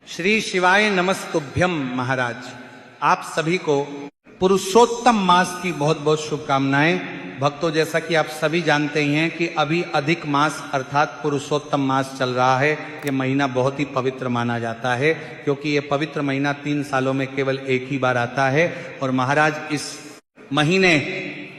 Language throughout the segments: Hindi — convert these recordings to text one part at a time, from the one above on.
श्री शिवाय नमस्तुभ्यम। महाराज, आप सभी को पुरुषोत्तम मास की बहुत बहुत शुभकामनाएं। भक्तों, जैसा कि आप सभी जानते ही हैं कि अभी अधिक मास अर्थात पुरुषोत्तम मास चल रहा है। ये महीना बहुत ही पवित्र माना जाता है क्योंकि ये पवित्र महीना 3 सालों में केवल एक ही बार आता है। और महाराज, इस महीने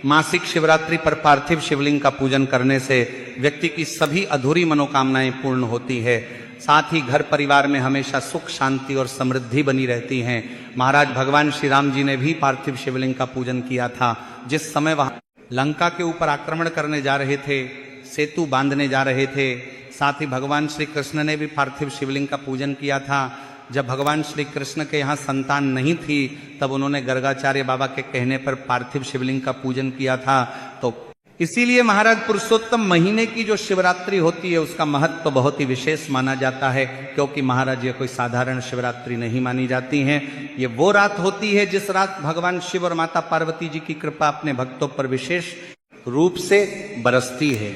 मासिक शिवरात्रि पर पार्थिव शिवलिंग का पूजन करने से व्यक्ति की सभी अधूरी मनोकामनाएं पूर्ण होती है। साथ ही घर परिवार में हमेशा सुख शांति और समृद्धि बनी रहती है। महाराज, भगवान श्री राम जी ने भी पार्थिव शिवलिंग का पूजन किया था। जिस समय वह लंका के ऊपर आक्रमण करने जा रहे थे, सेतु बांधने जा रहे थे, साथ ही भगवान श्री कृष्ण ने भी पार्थिव शिवलिंग का पूजन किया था। जब भगवान श्री कृष्ण के यहाँ संतान नहीं थी तब उन्होंने गर्गाचार्य बाबा के कहने पर पार्थिव शिवलिंग का पूजन किया था। तो इसीलिए महाराज, पुरुषोत्तम महीने की जो शिवरात्रि होती है उसका महत्व बहुत ही विशेष माना जाता है क्योंकि महाराज, ये कोई साधारण शिवरात्रि नहीं मानी जाती है। ये वो रात होती है जिस रात भगवान शिव और माता पार्वती जी की कृपा अपने भक्तों पर विशेष रूप से बरसती है।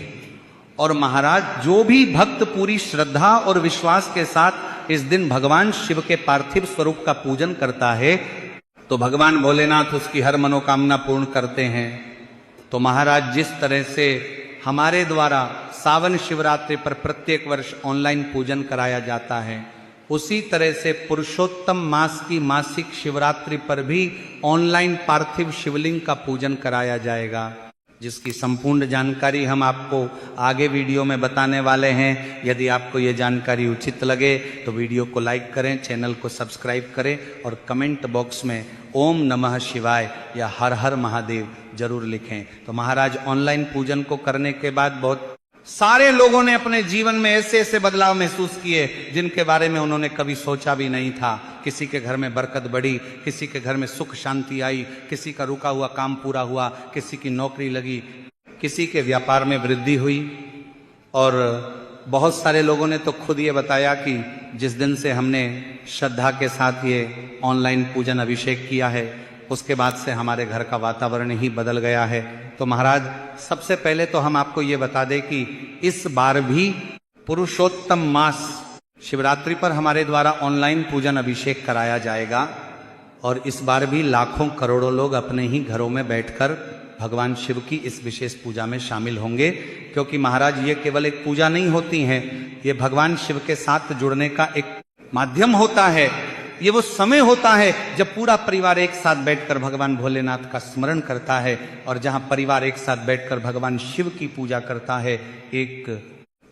और महाराज, जो भी भक्त पूरी श्रद्धा और विश्वास के साथ इस दिन भगवान शिव के पार्थिव स्वरूप का पूजन करता है तो भगवान भोलेनाथ उसकी हर मनोकामना पूर्ण करते हैं। तो महाराज, जिस तरह से हमारे द्वारा सावन शिवरात्रि पर प्रत्येक वर्ष ऑनलाइन पूजन कराया जाता है, उसी तरह से पुरुषोत्तम मास की मासिक शिवरात्रि पर भी ऑनलाइन पार्थिव शिवलिंग का पूजन कराया जाएगा, जिसकी संपूर्ण जानकारी हम आपको आगे वीडियो में बताने वाले हैं। यदि आपको ये जानकारी उचित लगे तो वीडियो को लाइक करें, चैनल को सब्सक्राइब करें और कमेंट बॉक्स में ओम नमः शिवाय या हर हर महादेव जरूर लिखें। तो महाराज, ऑनलाइन पूजन को करने के बाद बहुत सारे लोगों ने अपने जीवन में ऐसे ऐसे बदलाव महसूस किए जिनके बारे में उन्होंने कभी सोचा भी नहीं था। किसी के घर में बरकत बढ़ी, किसी के घर में सुख शांति आई, किसी का रुका हुआ काम पूरा हुआ, किसी की नौकरी लगी, किसी के व्यापार में वृद्धि हुई। और बहुत सारे लोगों ने तो खुद ये बताया कि जिस दिन से हमने श्रद्धा के साथ ये ऑनलाइन पूजन अभिषेक किया है उसके बाद से हमारे घर का वातावरण ही बदल गया है। तो महाराज, सबसे पहले तो हम आपको ये बता दें कि इस बार भी पुरुषोत्तम मास शिवरात्रि पर हमारे द्वारा ऑनलाइन पूजन अभिषेक कराया जाएगा। और इस बार भी लाखों करोड़ों लोग अपने ही घरों में बैठकर भगवान शिव की इस विशेष पूजा में शामिल होंगे क्योंकि महाराज, ये केवल एक पूजा नहीं होती है, ये भगवान शिव के साथ जुड़ने का एक माध्यम होता है। ये वो समय होता है जब पूरा परिवार एक साथ बैठकर भगवान भोलेनाथ का स्मरण करता है और जहां परिवार एक साथ बैठकर भगवान शिव की पूजा करता है, एक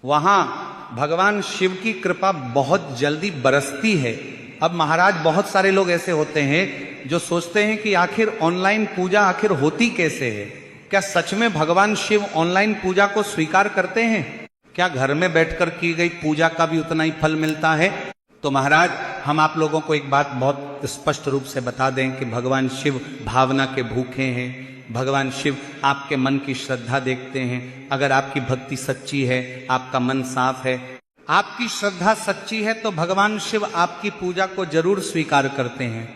वहां भगवान शिव की कृपा बहुत जल्दी बरसती है। अब महाराज, बहुत सारे लोग ऐसे होते हैं जो सोचते हैं कि आखिर ऑनलाइन पूजा आखिर होती कैसे है? क्या सच में भगवान शिव ऑनलाइन पूजा को स्वीकार करते हैं? क्या घर में बैठकर की गई पूजा का भी उतना ही फल मिलता है? तो महाराज, हम आप लोगों को एक बात बहुत स्पष्ट रूप से बता दें कि भगवान शिव भावना के भूखे हैं। भगवान शिव आपके मन की श्रद्धा देखते हैं। अगर आपकी भक्ति सच्ची है, आपका मन साफ है, आपकी श्रद्धा सच्ची है तो भगवान शिव आपकी पूजा को जरूर स्वीकार करते हैं।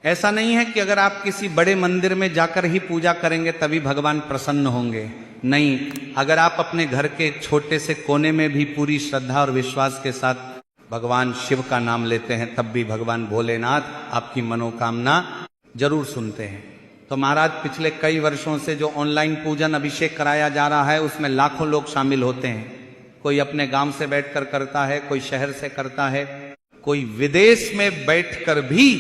ऐसा नहीं है कि अगर आप किसी बड़े मंदिर में जाकर ही पूजा करेंगे तभी भगवान प्रसन्न होंगे। नहीं, अगर आप अपने घर के छोटे से कोने में भी पूरी श्रद्धा और विश्वास के साथ भगवान शिव का नाम लेते हैं तब भी भगवान भोलेनाथ आपकी मनोकामना जरूर सुनते हैं। तो महाराज, पिछले कई वर्षों से जो ऑनलाइन पूजन अभिषेक कराया जा रहा है उसमें लाखों लोग शामिल होते हैं। कोई अपने गांव से बैठकर करता है, कोई शहर से करता है, कोई विदेश में बैठकर भी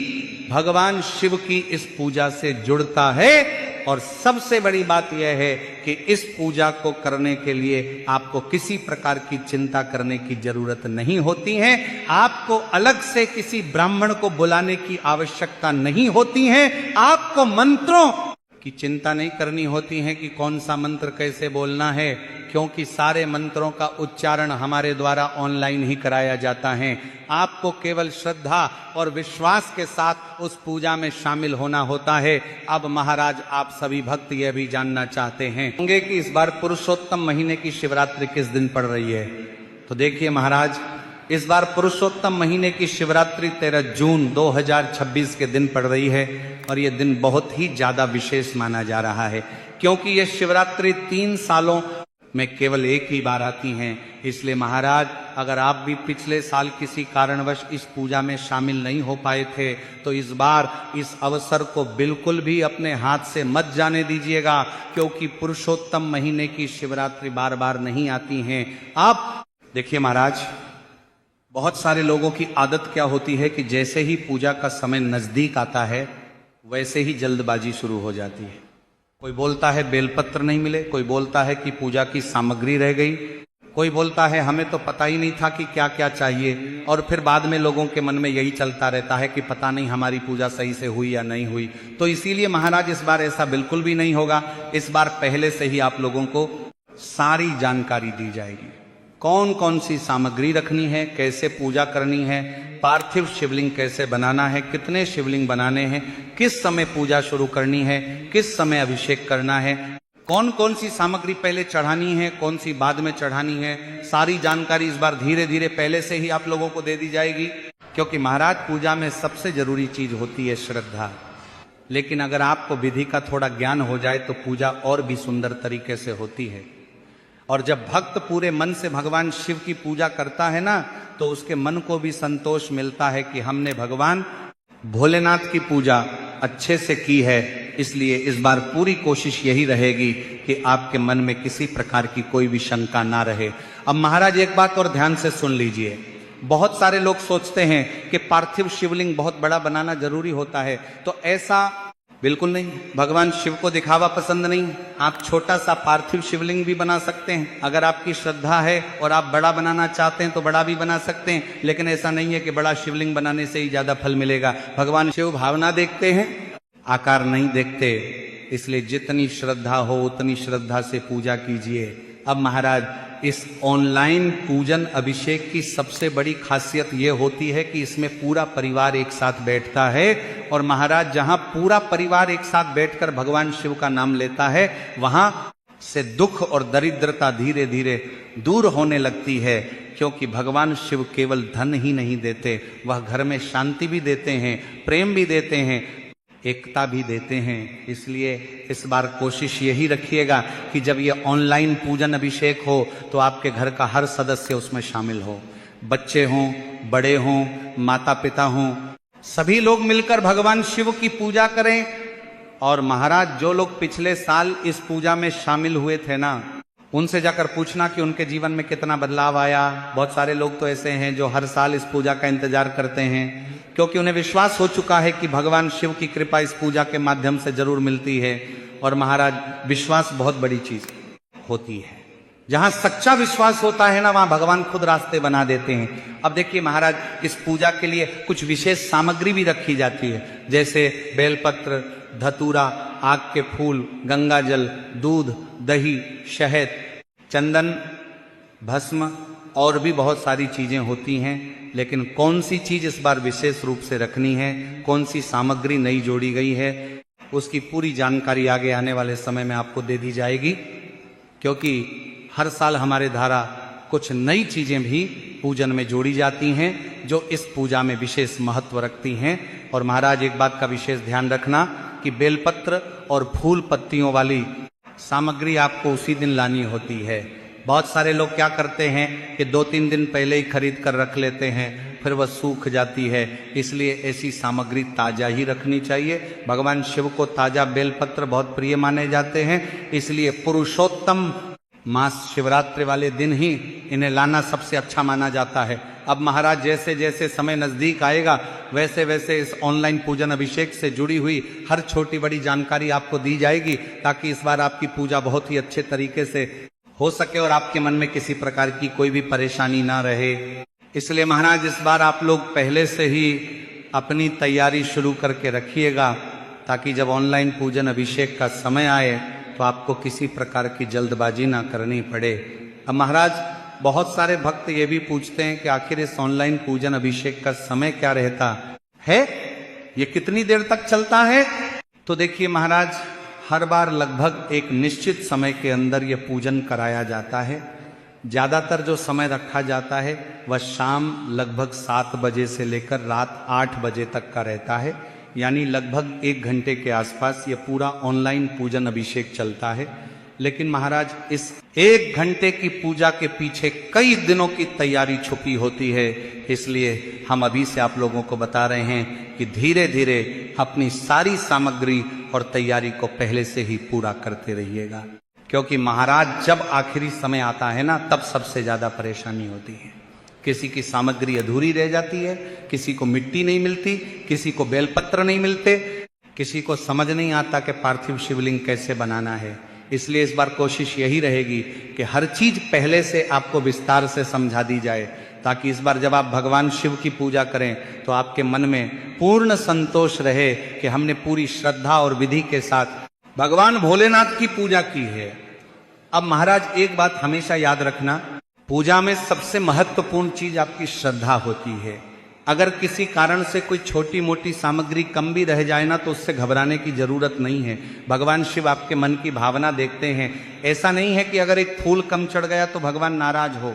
भगवान शिव की इस पूजा से जुड़ता है। और सबसे बड़ी बात यह है कि इस पूजा को करने के लिए आपको किसी प्रकार की चिंता करने की जरूरत नहीं होती है। आपको अलग से किसी ब्राह्मण को बुलाने की आवश्यकता नहीं होती है। आपको मंत्रों की चिंता नहीं करनी होती है कि कौन सा मंत्र कैसे बोलना है, क्योंकि सारे मंत्रों का उच्चारण हमारे द्वारा ऑनलाइन ही कराया जाता है। आपको केवल श्रद्धा और विश्वास के साथ उस पूजा में शामिल होना होता है। अब महाराज, आप सभी भक्त यह भी जानना चाहते हैं होंगे कि इस बार पुरुषोत्तम महीने की शिवरात्रि किस दिन पड़ रही है। तो देखिए महाराज, इस बार पुरुषोत्तम महीने की शिवरात्रि 13 जून 2026 के दिन पड़ रही है और ये दिन बहुत ही ज्यादा विशेष माना जा रहा है क्योंकि ये शिवरात्रि 3 सालों में केवल एक ही बार आती हैं। इसलिए महाराज, अगर आप भी पिछले साल किसी कारणवश इस पूजा में शामिल नहीं हो पाए थे तो इस बार इस अवसर को बिल्कुल भी अपने हाथ से मत जाने दीजिएगा, क्योंकि पुरुषोत्तम महीने की शिवरात्रि बार बार नहीं आती हैं। आप देखिए महाराज, बहुत सारे लोगों की आदत क्या होती है कि जैसे ही पूजा का समय नजदीक आता है वैसे ही जल्दबाजी शुरू हो जाती है। कोई बोलता है बेलपत्र नहीं मिले, कोई बोलता है कि पूजा की सामग्री रह गई, कोई बोलता है हमें तो पता ही नहीं था कि क्या क्या चाहिए, और फिर बाद में लोगों के मन में यही चलता रहता है कि पता नहीं हमारी पूजा सही से हुई या नहीं हुई। तो इसीलिए महाराज इस बार ऐसा बिल्कुल भी नहीं होगा। इस बार पहले से ही आप लोगों को सारी जानकारी दी जाएगी, कौन कौन सी सामग्री रखनी है, कैसे पूजा करनी है, पार्थिव शिवलिंग कैसे बनाना है, कितने शिवलिंग बनाने हैं, किस समय पूजा शुरू करनी है, किस समय अभिषेक करना है, कौन कौन सी सामग्री पहले चढ़ानी है, कौन सी बाद में चढ़ानी है, सारी जानकारी इस बार धीरे धीरे पहले से ही आप लोगों को दे दी जाएगी। क्योंकि महाराज पूजा में सबसे जरूरी चीज होती है श्रद्धा, लेकिन अगर आपको विधि का थोड़ा ज्ञान हो जाए तो पूजा और भी सुंदर तरीके से होती है। और जब भक्त पूरे मन से भगवान शिव की पूजा करता है ना, तो उसके मन को भी संतोष मिलता है कि हमने भगवान भोलेनाथ की पूजा अच्छे से की है। इसलिए इस बार पूरी कोशिश यही रहेगी कि आपके मन में किसी प्रकार की कोई भी शंका ना रहे। अब महाराज एक बात और ध्यान से सुन लीजिए, बहुत सारे लोग सोचते हैं कि पार्थिव शिवलिंग बहुत बड़ा बनाना जरूरी होता है, तो ऐसा बिल्कुल नहीं। भगवान शिव को दिखावा पसंद नहीं, आप छोटा सा पार्थिव शिवलिंग भी बना सकते हैं। अगर आपकी श्रद्धा है और आप बड़ा बनाना चाहते हैं तो बड़ा भी बना सकते हैं, लेकिन ऐसा नहीं है कि बड़ा शिवलिंग बनाने से ही ज्यादा फल मिलेगा। भगवान शिव भावना देखते हैं, आकार नहीं देखते। इसलिए जितनी श्रद्धा हो उतनी श्रद्धा से पूजा कीजिए। अब महाराज इस ऑनलाइन पूजन अभिषेक की सबसे बड़ी खासियत यह होती है कि इसमें पूरा परिवार एक साथ बैठता है, और महाराज जहां पूरा परिवार एक साथ बैठकर भगवान शिव का नाम लेता है वहां से दुख और दरिद्रता धीरे धीरे दूर होने लगती है। क्योंकि भगवान शिव केवल धन ही नहीं देते, वह घर में शांति भी देते हैं, प्रेम भी देते हैं, एकता भी देते हैं। इसलिए इस बार कोशिश यही रखिएगा कि जब ये ऑनलाइन पूजन अभिषेक हो तो आपके घर का हर सदस्य उसमें शामिल हो, बच्चे हों, बड़े हों, माता पिता हों, सभी लोग मिलकर भगवान शिव की पूजा करें। और महाराज जो लोग पिछले साल इस पूजा में शामिल हुए थे ना, उनसे जाकर पूछना कि उनके जीवन में कितना बदलाव आया। बहुत सारे लोग तो ऐसे हैं जो हर साल इस पूजा का इंतजार करते हैं, क्योंकि उन्हें विश्वास हो चुका है कि भगवान शिव की कृपा इस पूजा के माध्यम से जरूर मिलती है। और महाराज विश्वास बहुत बड़ी चीज होती है, जहां सच्चा विश्वास होता है ना, वहां भगवान खुद रास्ते बना देते हैं। अब देखिए महाराज, इस पूजा के लिए कुछ विशेष सामग्री भी रखी जाती है, जैसे बेलपत्र, धतूरा, आग के फूल, गंगा जल, दूध, दही, शहद, चंदन, भस्म और भी बहुत सारी चीजें होती हैं। लेकिन कौन सी चीज इस बार विशेष रूप से रखनी है, कौन सी सामग्री नई जोड़ी गई है, उसकी पूरी जानकारी आगे आने वाले समय में आपको दे दी जाएगी। क्योंकि हर साल हमारे द्वारा कुछ नई चीजें भी पूजन में जोड़ी जाती हैं जो इस पूजा में विशेष महत्व रखती हैं। और महाराज एक बात का विशेष ध्यान रखना कि बेलपत्र और फूल पत्तियों वाली सामग्री आपको उसी दिन लानी होती है। बहुत सारे लोग क्या करते हैं कि 2-3 दिन पहले ही खरीद कर रख लेते हैं, फिर वह सूख जाती है। इसलिए ऐसी सामग्री ताजा ही रखनी चाहिए। भगवान शिव को ताजा बेलपत्र बहुत प्रिय माने जाते हैं, इसलिए पुरुषोत्तम मास शिवरात्रि वाले दिन ही इन्हें लाना सबसे अच्छा माना जाता है। अब महाराज जैसे जैसे समय नजदीक आएगा वैसे वैसे इस ऑनलाइन पूजन अभिषेक से जुड़ी हुई हर छोटी बड़ी जानकारी आपको दी जाएगी, ताकि इस बार आपकी पूजा बहुत ही अच्छे तरीके से हो सके और आपके मन में किसी प्रकार की कोई भी परेशानी ना रहे। इसलिए महाराज इस बार आप लोग पहले से ही अपनी तैयारी शुरू करके रखिएगा, ताकि जब ऑनलाइन पूजन अभिषेक का समय आए तो आपको किसी प्रकार की जल्दबाजी ना करनी पड़े। अब महाराज बहुत सारे भक्त ये भी पूछते हैं कि आखिर इस ऑनलाइन पूजन अभिषेक का समय क्या रहता है, ये कितनी देर तक चलता है। तो देखिए महाराज, हर बार लगभग एक निश्चित समय के अंदर यह पूजन कराया जाता है। ज्यादातर जो समय रखा जाता है वह शाम लगभग 7 बजे से लेकर रात 8 बजे तक का रहता है, यानी लगभग 1 घंटे के आसपास यह पूरा ऑनलाइन पूजन अभिषेक चलता है। लेकिन महाराज इस 1 घंटे की पूजा के पीछे कई दिनों की तैयारी छुपी होती है। इसलिए हम अभी से आप लोगों को बता रहे हैं कि धीरे धीरे अपनी सारी सामग्री और तैयारी को पहले से ही पूरा करते रहिएगा, क्योंकि महाराज जब आखिरी समय आता है ना, तब सबसे ज्यादा परेशानी होती है। किसी की सामग्री अधूरी रह जाती है, किसी को मिट्टी नहीं मिलती, किसी को बेलपत्र नहीं मिलते, किसी को समझ नहीं आता कि पार्थिव शिवलिंग कैसे बनाना है। इसलिए इस बार कोशिश यही रहेगी कि हर चीज पहले से आपको विस्तार से समझा दी जाए, ताकि इस बार जब आप भगवान शिव की पूजा करें तो आपके मन में पूर्ण संतोष रहे कि हमने पूरी श्रद्धा और विधि के साथ भगवान भोलेनाथ की पूजा की है। अब महाराज एक बात हमेशा याद रखना, पूजा में सबसे महत्वपूर्ण चीज आपकी श्रद्धा होती है। अगर किसी कारण से कोई छोटी मोटी सामग्री कम भी रह जाए ना, तो उससे घबराने की जरूरत नहीं है। भगवान शिव आपके मन की भावना देखते हैं। ऐसा नहीं है कि अगर एक फूल कम चढ़ गया तो भगवान नाराज हो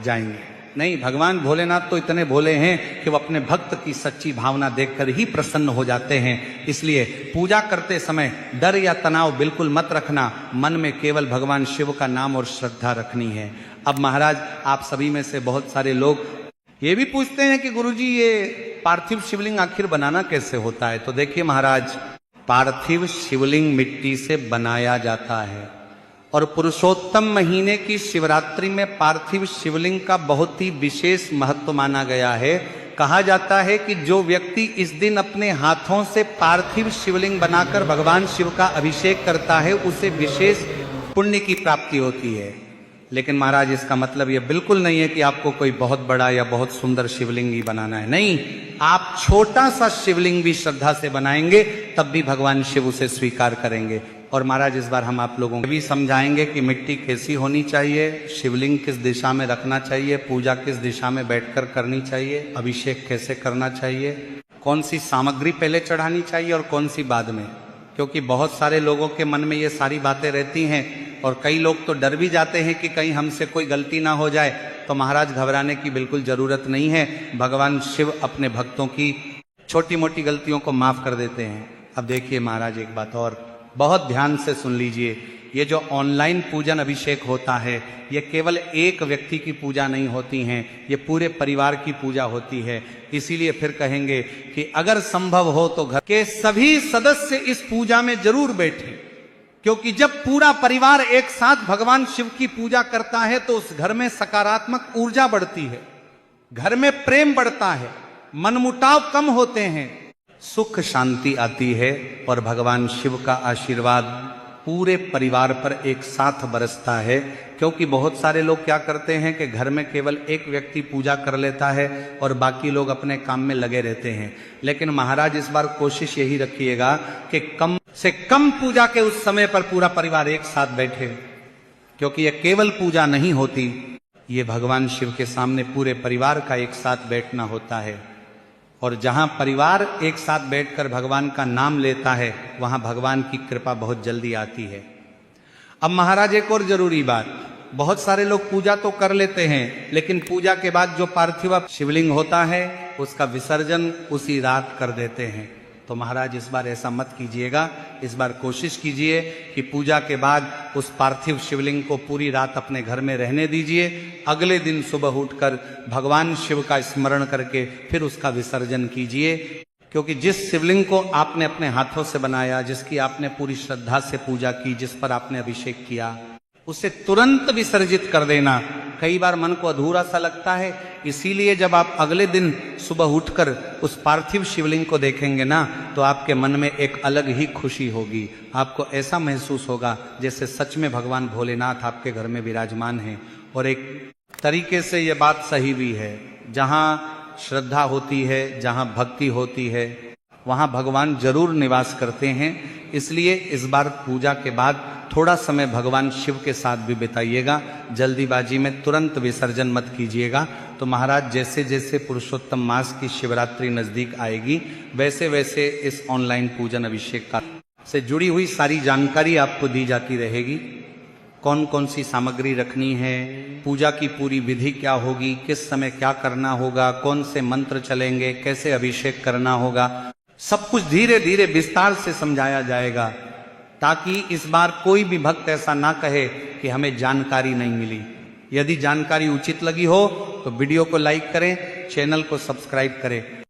जाएंगे, नहीं। भगवान भोलेनाथ तो इतने भोले हैं कि वो अपने भक्त की सच्ची भावना देखकर ही प्रसन्न हो जाते हैं। इसलिए पूजा करते समय डर या तनाव बिल्कुल मत रखना, मन में केवल भगवान शिव का नाम और श्रद्धा रखनी है। अब महाराज आप सभी में से बहुत सारे लोग ये भी पूछते हैं कि गुरुजी ये पार्थिव शिवलिंग आखिर बनाना कैसे होता है। तो देखिए महाराज, पार्थिव शिवलिंग मिट्टी से बनाया जाता है और पुरुषोत्तम महीने की शिवरात्रि में पार्थिव शिवलिंग का बहुत ही विशेष महत्व माना गया है। कहा जाता है कि जो व्यक्ति इस दिन अपने हाथों से पार्थिव शिवलिंग बनाकर भगवान शिव का अभिषेक करता है, उसे विशेष पुण्य की प्राप्ति होती है। लेकिन महाराज इसका मतलब यह बिल्कुल नहीं है कि आपको कोई बहुत बड़ा या बहुत सुंदर शिवलिंग ही बनाना है, नहीं। आप छोटा सा शिवलिंग भी श्रद्धा से बनाएंगे तब भी भगवान शिव उसे स्वीकार करेंगे। और महाराज इस बार हम आप लोगों को भी समझाएंगे कि मिट्टी कैसी होनी चाहिए, शिवलिंग किस दिशा में रखना चाहिए, पूजा किस दिशा में बैठकर करनी चाहिए, अभिषेक कैसे करना चाहिए, कौन सी सामग्री पहले चढ़ानी चाहिए और कौन सी बाद में। क्योंकि बहुत सारे लोगों के मन में ये सारी बातें रहती हैं और कई लोग तो डर भी जाते हैं कि कहीं हमसे कोई गलती ना हो जाए। तो महाराज घबराने की बिल्कुल जरूरत नहीं है। भगवान शिव अपने भक्तों की छोटी मोटी गलतियों को माफ कर देते हैं। अब देखिए महाराज एक बात और बहुत ध्यान से सुन लीजिए, ये जो ऑनलाइन पूजन अभिषेक होता है, ये केवल एक व्यक्ति की पूजा नहीं होती है, ये पूरे परिवार की पूजा होती है। इसीलिए फिर कहेंगे कि अगर संभव हो तो घर के सभी सदस्य इस पूजा में जरूर बैठें, क्योंकि जब पूरा परिवार एक साथ भगवान शिव की पूजा करता है तो उस घर में सकारात्मक ऊर्जा बढ़ती है, घर में प्रेम बढ़ता है, मनमुटाव कम होते हैं, सुख शांति आती है और भगवान शिव का आशीर्वाद पूरे परिवार पर एक साथ बरसता है। क्योंकि बहुत सारे लोग क्या करते हैं कि घर में केवल एक व्यक्ति पूजा कर लेता है और बाकी लोग अपने काम में लगे रहते हैं। लेकिन महाराज इस बार कोशिश यही रखिएगा कि कम से कम पूजा के उस समय पर पूरा परिवार एक साथ बैठे, क्योंकि यह केवल पूजा नहीं होती, ये भगवान शिव के सामने पूरे परिवार का एक साथ बैठना होता है। और जहां परिवार एक साथ बैठकर भगवान का नाम लेता है, वहां भगवान की कृपा बहुत जल्दी आती है। अब महाराज एक और जरूरी बात, बहुत सारे लोग पूजा तो कर लेते हैं, लेकिन पूजा के बाद जो पार्थिव शिवलिंग होता है उसका विसर्जन उसी रात कर देते हैं। तो महाराज इस बार ऐसा मत कीजिएगा। इस बार कोशिश कीजिए कि पूजा के बाद उस पार्थिव शिवलिंग को पूरी रात अपने घर में रहने दीजिए। अगले दिन सुबह उठकर भगवान शिव का स्मरण करके फिर उसका विसर्जन कीजिए, क्योंकि जिस शिवलिंग को आपने अपने हाथों से बनाया, जिसकी आपने पूरी श्रद्धा से पूजा की, जिस पर आपने अभिषेक किया, उसे तुरंत विसर्जित कर देना। कई बार मन को अधूरा सा लगता है, इसीलिए जब आप अगले दिन सुबह उठकर उस पार्थिव शिवलिंग को देखेंगे ना, तो आपके मन में एक अलग ही खुशी होगी। आपको ऐसा महसूस होगा जैसे सच में भगवान भोलेनाथ आपके घर में विराजमान हैं। और एक तरीके से ये बात सही भी है, जहाँ श्रद्धा होती है, जहाँ भक्ति होती है, वहाँ भगवान जरूर निवास करते हैं। इसलिए इस बार पूजा के बाद थोड़ा समय भगवान शिव के साथ भी बिताइएगा, जल्दीबाजी में तुरंत विसर्जन मत कीजिएगा। तो महाराज जैसे जैसे पुरुषोत्तम मास की शिवरात्रि नजदीक आएगी, वैसे वैसे इस ऑनलाइन पूजन अभिषेक का से जुड़ी हुई सारी जानकारी आपको दी जाती रहेगी। कौन कौन सी सामग्री रखनी है, पूजा की पूरी विधि क्या होगी, किस समय क्या करना होगा, कौन से मंत्र चलेंगे, कैसे अभिषेक करना होगा, सब कुछ धीरे धीरे विस्तार से समझाया जाएगा, ताकि इस बार कोई भी भक्त ऐसा ना कहे कि हमें जानकारी नहीं मिली। यदि जानकारी उचित लगी हो तो वीडियो को लाइक करें, चैनल को सब्सक्राइब करें।